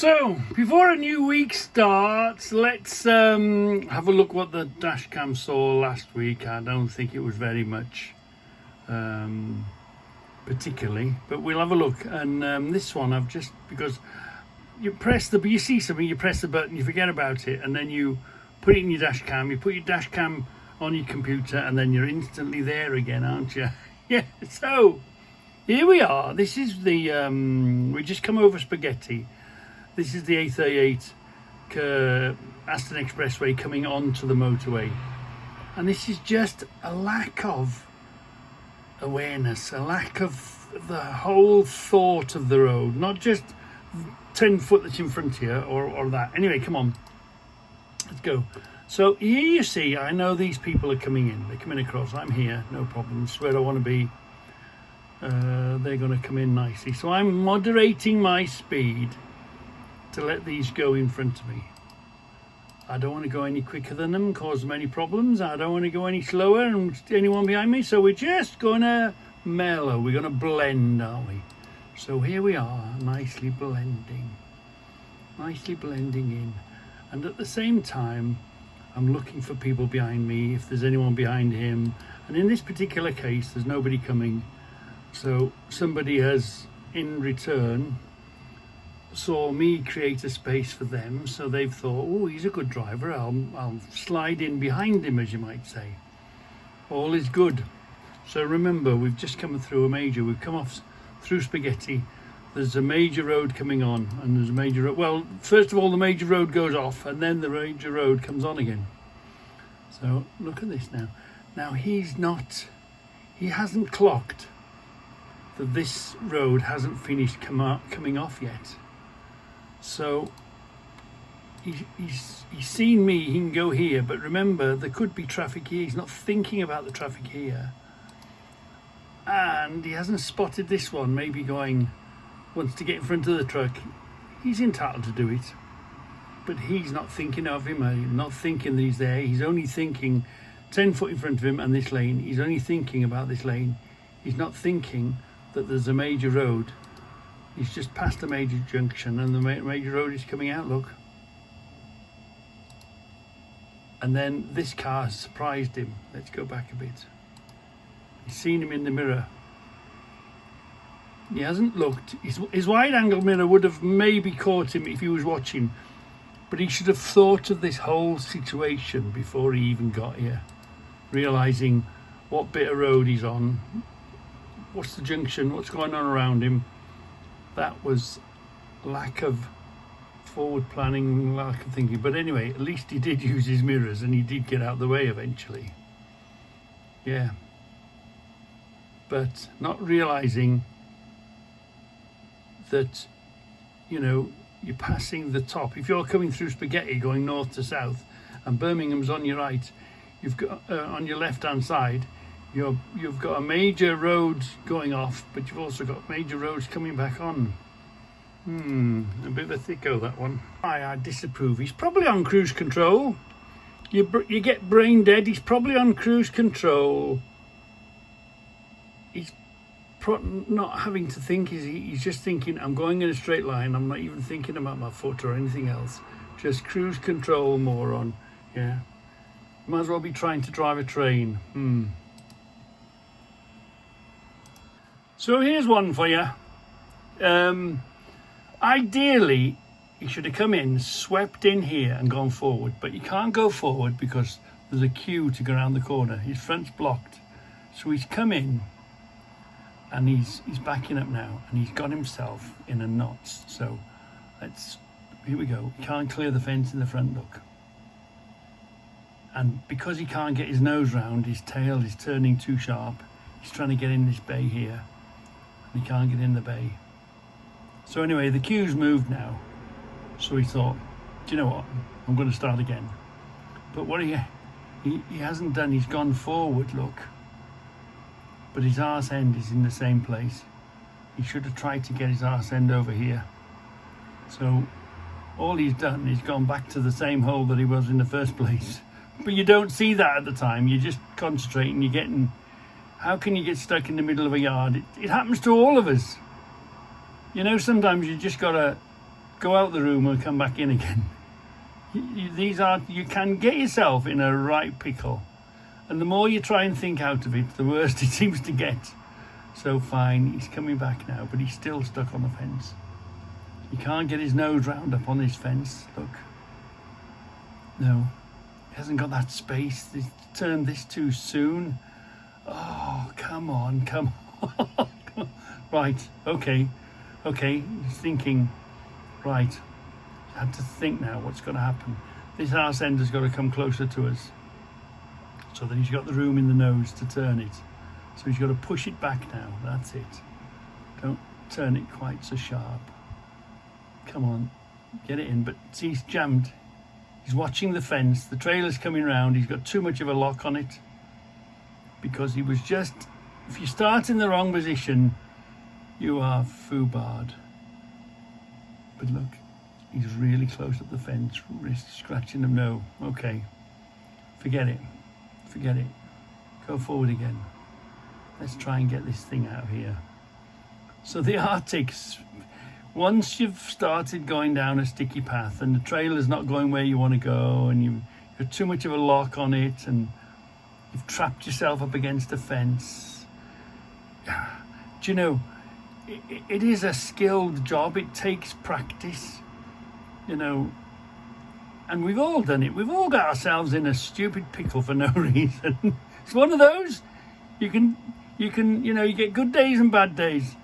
So, before a new week starts, let's have a look what the Dashcam saw last week. I don't think it was very much particularly, but we'll have a look. And this one, I've just, because you see something, you press the button, you forget about it, and then you put it in your Dashcam, you put your Dashcam on your computer, and then you're instantly there again, aren't you? Yeah, so here we are. This is the, we just come over Spaghetti. This is the A38 Aston Expressway coming onto the motorway. And this is just a lack of awareness, a lack of the whole thought of the road, not just 10 foot that's in front here or that. Anyway, come on, let's go. So here you see, I know these people are coming in. They're coming across. I'm here, no problem. This is where I want to be. They're going to come in nicely. So I'm moderating my speed to let these go in front of me. I don't want to go any quicker than them, cause them any problems. I don't want to go any slower and anyone behind me. So we're just going to mellow. We're going to blend, aren't we? So here we are, nicely blending in. And at the same time, I'm looking for people behind me, if there's anyone behind him. And in this particular case, there's nobody coming. So somebody has, in return, saw me create a space for them, so they've thought, oh, he's a good driver, I'll slide in behind him, as you might say. All is good. So remember, we've just come through we've come off through Spaghetti. There's a major road coming on, and there's a major road. Well, first of all, the major road goes off, and then the major road comes on again. So look at this now. Now he hasn't clocked that this road hasn't finished coming off yet. So he's seen me, he can go here, but remember, there could be traffic here. He's not thinking about the traffic here. And he hasn't spotted this one, maybe wants to get in front of the truck. He's entitled to do it. But he's not thinking of him, not thinking that he's there. He's only thinking 10 foot in front of him and this lane. He's only thinking about this lane. He's not thinking that there's a major road. He's just past a major junction and the major road is coming out, look. And then this car surprised him. Let's go back a bit. He's seen him in the mirror. He hasn't looked. His wide angle mirror would have maybe caught him if he was watching, but he should have thought of this whole situation before he even got here, realising what bit of road he's on, what's the junction, what's going on around him. That was lack of forward planning, lack of thinking. But anyway, at least he did use his mirrors and he did get out of the way eventually. Yeah. But not realising that, you're passing the top. If you're coming through Spaghetti going north to south and Birmingham's on your right, you've got on your left hand side, you've got a major road going off, but you've also got major roads coming back on. A bit of a thicko, that one. I disapprove. He's probably on cruise control. You get brain dead. He's probably on cruise control. He's not having to think. He's just thinking, I'm going in a straight line. I'm not even thinking about my foot or anything else. Just cruise control, moron. Yeah. Might as well be trying to drive a train. So here's one for you. Ideally, he should have come in, swept in here and gone forward, but you can't go forward because there's a queue to go around the corner. His front's blocked. So he's come in and he's backing up now and he's got himself in a knot. So here we go. He can't clear the fence in the front, look. And because he can't get his nose round, his tail is turning too sharp. He's trying to get in this bay here. He can't get in the bay. So anyway, the queue's moved now. So he thought, do you know what? I'm going to start again. But what he hasn't done, he's gone forward, look. But his arse end is in the same place. He should have tried to get his arse end over here. So all he's done is gone back to the same hole that he was in the first place. But you don't see that at the time. You're just concentrating, you're getting... How can you get stuck in the middle of a yard? It happens to all of us. Sometimes you just got to go out the room and come back in again. You can get yourself in a right pickle. And the more you try and think out of it, the worse it seems to get. So fine, he's coming back now, but he's still stuck on the fence. He can't get his nose round up on this fence. Look. No, he hasn't got that space. He's turned this too soon. Oh, come on. Right, okay. He's thinking, right. I had to think now what's going to happen. This arse end has got to come closer to us so that he's got the room in the nose to turn it. So he's got to push it back now. That's it. Don't turn it quite so sharp. Come on, get it in. But see, he's jammed. He's watching the fence. The trailer's coming round. He's got too much of a lock on it because he was just... If you start in the wrong position, you are foobarred. But look, he's really close up the fence, wrist scratching him. No, okay. Forget it. Go forward again. Let's try and get this thing out of here. So the Arctics, once you've started going down a sticky path and the trailer's not going where you want to go and you've got too much of a lock on it and you've trapped yourself up against a fence, do you know, it is a skilled job. It takes practice, you know, and we've all done it. We've all got ourselves in a stupid pickle for no reason. It's one of those. You can, you know, you get good days and bad days.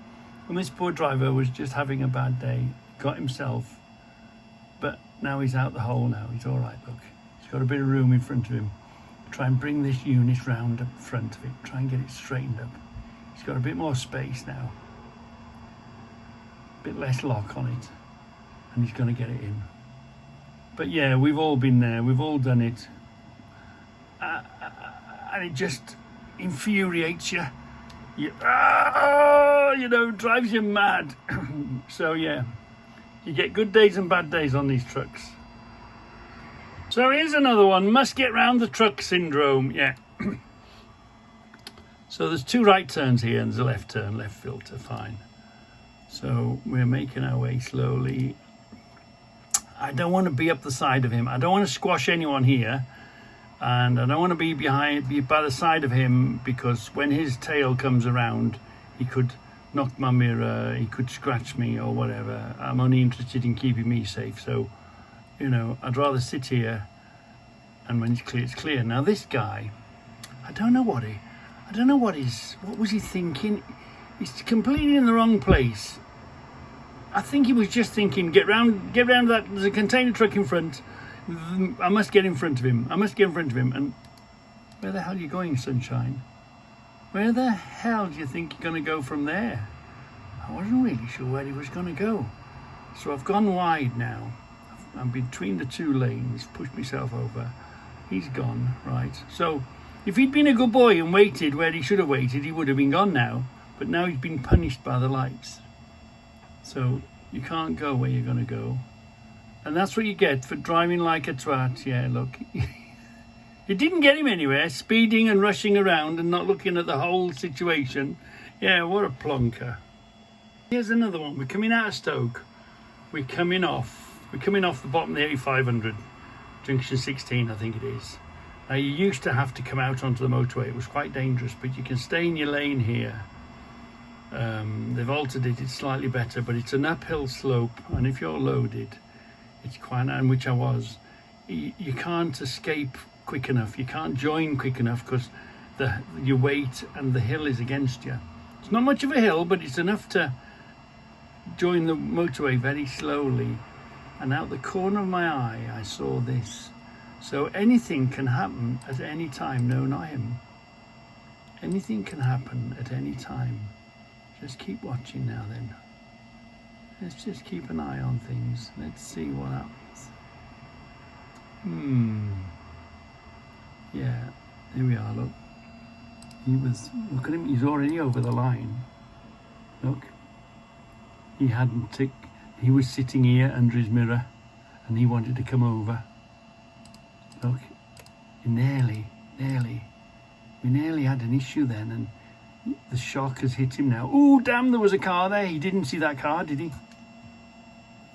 And this poor driver was just having a bad day, got himself, but now he's out the hole now. He's all right, look. He's got a bit of room in front of him. Try and bring this unit round up front of it. Try and get it straightened up. He's got a bit more space now. A bit less lock on it. And he's going to get it in. But yeah, we've all been there. We've all done it. And it just infuriates you. You know, drives you mad. So yeah, you get good days and bad days on these trucks. So here's another one, must get round the truck syndrome. Yeah. So there's two right turns here and there's a left turn, left filter, fine. So we're making our way slowly. I don't want to be up the side of him. I don't want to squash anyone here. And I don't want to be by the side of him, because when his tail comes around, he could knock my mirror, he could scratch me or whatever. I'm only interested in keeping me safe. So, you know, I'd rather sit here, and when it's clear, it's clear. Now this guy, I don't know what was he thinking? He's completely in the wrong place. I think he was just thinking, get round that, there's a container truck in front. I must get in front of him. And where the hell are you going, sunshine? Where the hell do you think you're going to go from there? I wasn't really sure where he was going to go. So I've gone wide now. I'm between the two lanes, pushed myself over. He's gone, right. So if he'd been a good boy and waited where he should have waited, he would have been gone now. But now he's been punished by the lights. So you can't go where you're going to go. And that's what you get for driving like a twat. Yeah, look. It didn't get him anywhere, speeding and rushing around and not looking at the whole situation. Yeah, what a plonker. Here's another one. We're coming out of Stoke. We're coming off the bottom of the 8500. Junction 16, I think it is. Now, you used to have to come out onto the motorway. It was quite dangerous, but you can stay in your lane here. They've altered it. It's slightly better, but it's an uphill slope. And if you're loaded, it's quite, and which I was, you can't escape quick enough. You can't join quick enough because your weight and the hill is against you. It's not much of a hill, but it's enough to join the motorway very slowly. And out the corner of my eye, I saw this. So anything can happen at any time, no, not him. Anything can happen at any time. Just keep watching now then. Let's just keep an eye on things. Let's see what happens. Yeah, here we are, look. Look at him, he's already over the line. Look. He was sitting here under his mirror and he wanted to come over. Look, we nearly had an issue then, and the shock has hit him now. Oh, damn, there was a car there. He didn't see that car, did he?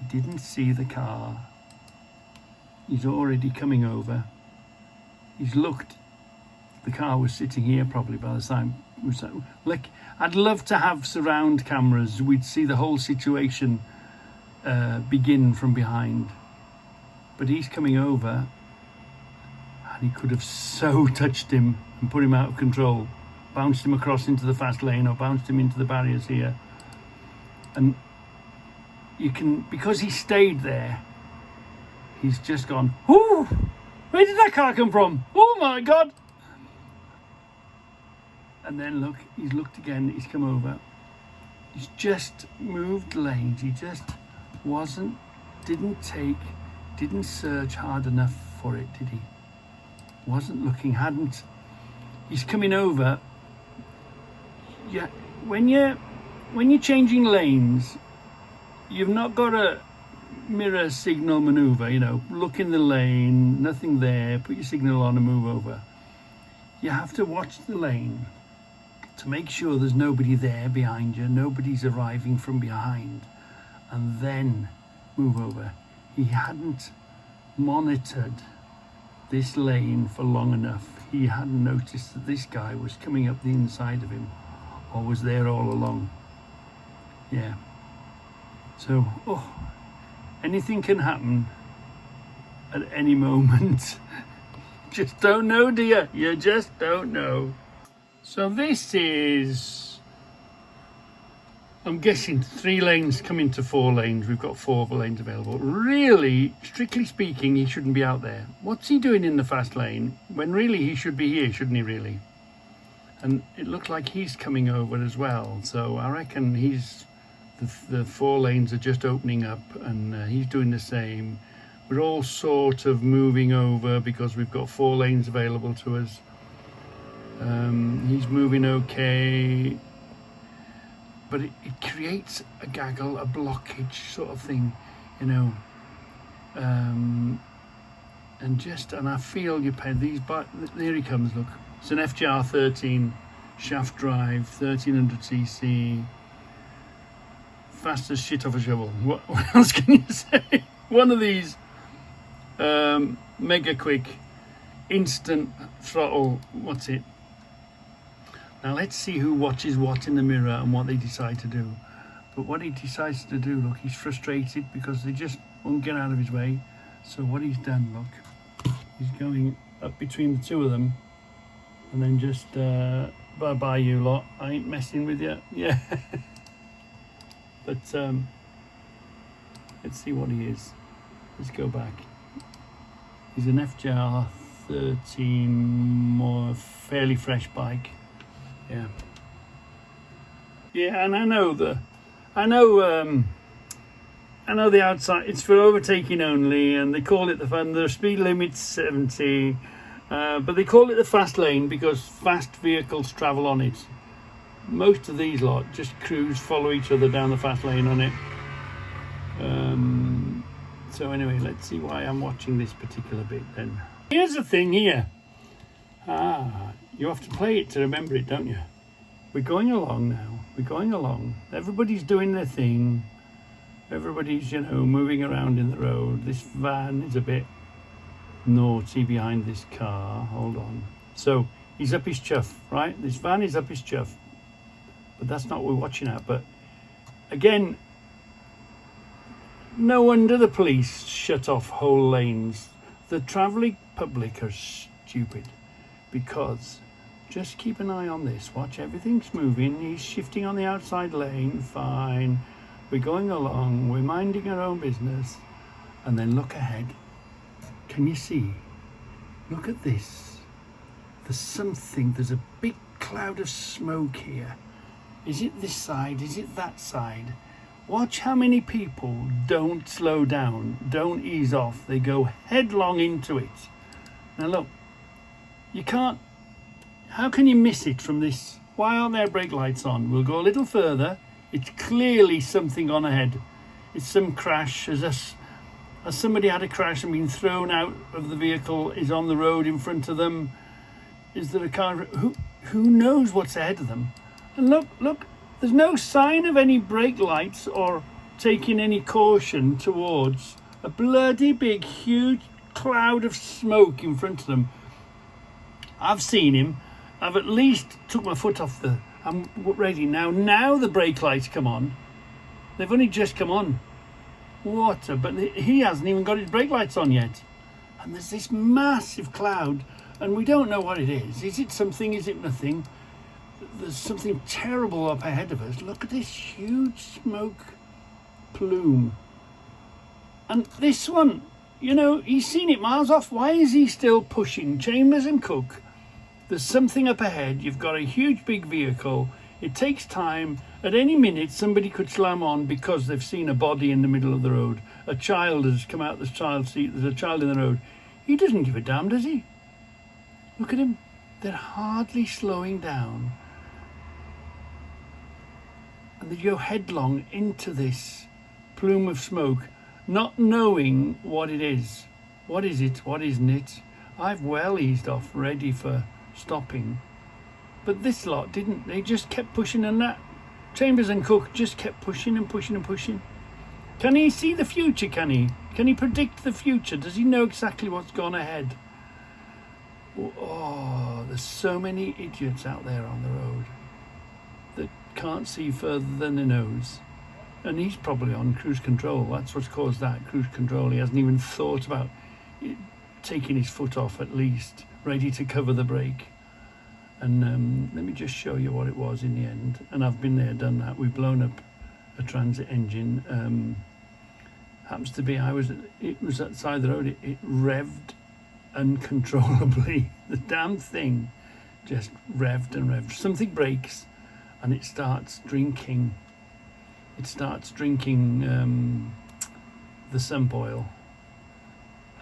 He didn't see the car. He's already coming over. He's looked. The car was sitting here probably by the time. Like, I'd love to have surround cameras. We'd see the whole situation begin from behind. But he's coming over, and he could have so touched him and put him out of control, bounced him across into the fast lane or bounced him into the barriers here. And you can, because he stayed there, he's just gone, "Ooh, where did that car come from? Oh my God." And then look, he's looked again, he's come over. He's just moved lanes. He just didn't search hard enough for it, did he? Wasn't looking, he's coming over. Yeah, when you're changing lanes, you've not got a mirror signal maneuver, look in the lane, nothing there, put your signal on and move over. You have to watch the lane to make sure there's nobody there behind you, nobody's arriving from behind, and then move over. He hadn't monitored this lane for long enough. He hadn't noticed that this guy was coming up the inside of him, or was there all along. Yeah. So, anything can happen at any moment. Just don't know, dear. You just don't know. So this is, I'm guessing 3 lanes coming to 4 lanes. We've got 4 lanes available. Really, strictly speaking, he shouldn't be out there. What's he doing in the fast lane when really he should be here, shouldn't he, really? And it looks like he's coming over as well. So I reckon the 4 lanes are just opening up, and he's doing the same. We're all sort of moving over because we've got 4 lanes available to us. He's moving okay, but it creates a gaggle, a blockage sort of thing, and I feel you pay these, but there he comes, look. It's an FJR 13 shaft drive, 1300cc, fast as shit off a shovel. What else can you say? One of these mega quick, instant throttle, what's it? Now let's see who watches what in the mirror and what they decide to do. But what he decides to do, look, he's frustrated because they just won't get out of his way. So what he's done, look, he's going up between the 2 of them, and then just bye-bye you lot, I ain't messing with you. Yeah. But let's see what he is. Let's go back. He's an FJR 13, more fairly fresh bike. Yeah, and I know the outside, it's for overtaking only, and they call it the speed limit's 70, but they call it the fast lane because fast vehicles travel on it. Most of these lot just cruise, follow each other down the fast lane on it. So anyway, let's see why I'm watching this particular bit then. Here's the thing here. You have to play it to remember it, don't you? We're going along now. We're going along. Everybody's doing their thing. Everybody's, moving around in the road. This van is a bit naughty behind this car. Hold on. So he's up his chuff, right? This van is up his chuff. But that's not what we're watching at. But again, no wonder the police shut off whole lanes. The travelling public are stupid, because just keep an eye on this. Watch, everything's moving. He's shifting on the outside lane. Fine. We're going along. We're minding our own business. And then look ahead. Can you see? Look at this. There's a big cloud of smoke here. Is it this side? Is it that side? Watch how many people don't slow down, don't ease off. They go headlong into it. Now look, you can't, how can you miss it from this? Why aren't there brake lights on? We'll go a little further. It's clearly something on ahead. It's some crash. Has somebody had a crash and been thrown out of the vehicle, is on the road in front of them? Is there a car? Who knows what's ahead of them? And look, there's no sign of any brake lights or taking any caution towards a bloody big, huge cloud of smoke in front of them. I've seen him. I've at least took my foot off the... I'm ready now. Now the brake lights come on. They've only just come on. But he hasn't even got his brake lights on yet. And there's this massive cloud, and we don't know what it is. Is it something? Is it nothing? There's something terrible up ahead of us. Look at this huge smoke plume. And this one, you know, he's seen it miles off. Why is he still pushing? Chambers and Cook, there's something up ahead. You've got a huge big vehicle. It takes time. At any minute somebody could slam on because they've seen a body in the middle of the road. A child has come out the child seat. There's a child in the road. He doesn't give a damn, does he? Look at him. They're hardly slowing down. And they go headlong into this plume of smoke, not knowing what it is. What is it? What isn't it? I've well eased off, ready for stopping. But this lot didn't. They just kept pushing, and that Chambers and Cook just kept pushing and pushing and pushing. Can he see the future? Can he predict the future? Does he know exactly what's gone ahead? Oh, there's so many idiots out there on the road that can't see further than their nose. And he's probably on cruise control. That's what's caused that, cruise control. He hasn't even thought about taking his foot off, at least, ready to cover the brake. And let me just show you what it was in the end. And I've been there, done that. We've blown up a transit engine. Happens to be, it was at the side of the road. It revved uncontrollably. The damn thing just revved and revved. Something breaks and it starts drinking. It starts drinking the sump oil,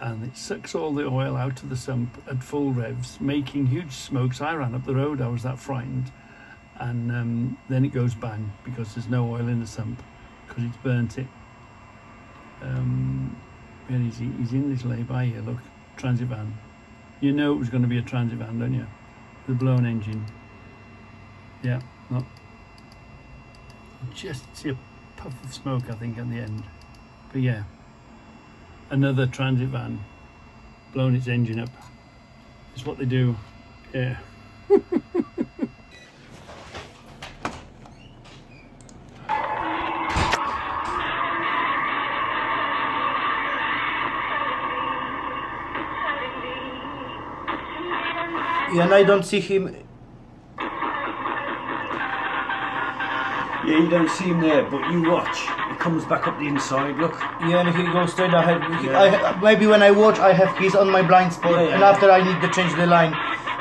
and it sucks all the oil out of the sump at full revs, making huge smokes. I ran up the road, I was that frightened. And then it goes bang because there's no oil in the sump because it's burnt it. Where is he? He's in this lay-by here, look, transit van. You know it was going to be a transit van, don't you? The blown engine. Yeah, no. Just see a puff of smoke, I think, at the end. But yeah, another transit van blown its engine up. It's what they do. Yeah. Yeah, and I don't see him. Yeah, you don't see him there, but you watch. He comes back up the inside, look. Yeah, and he goes straight ahead. Yeah. Maybe when I watch, I have he's on my blind spot, Yeah, yeah, and yeah. after I need to change the line,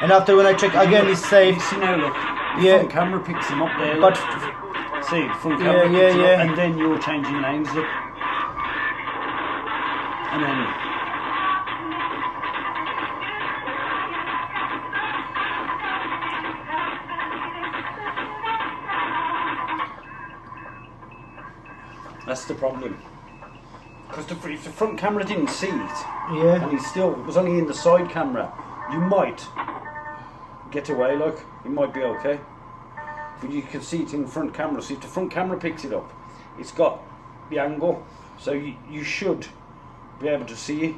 and after when I check again, he's safe. You see now, look. The Yeah. front camera picks him up there. But Look. See, the front Yeah, camera yeah, picks him yeah. up, and then you're changing lanes, look. And then that's the problem. Because if the front camera didn't see it, yeah, and it was only in the side camera, you might get away, like, it might be okay. But you can see it in the front camera, so if the front camera picks it up, it's got the angle, so you should be able to see it.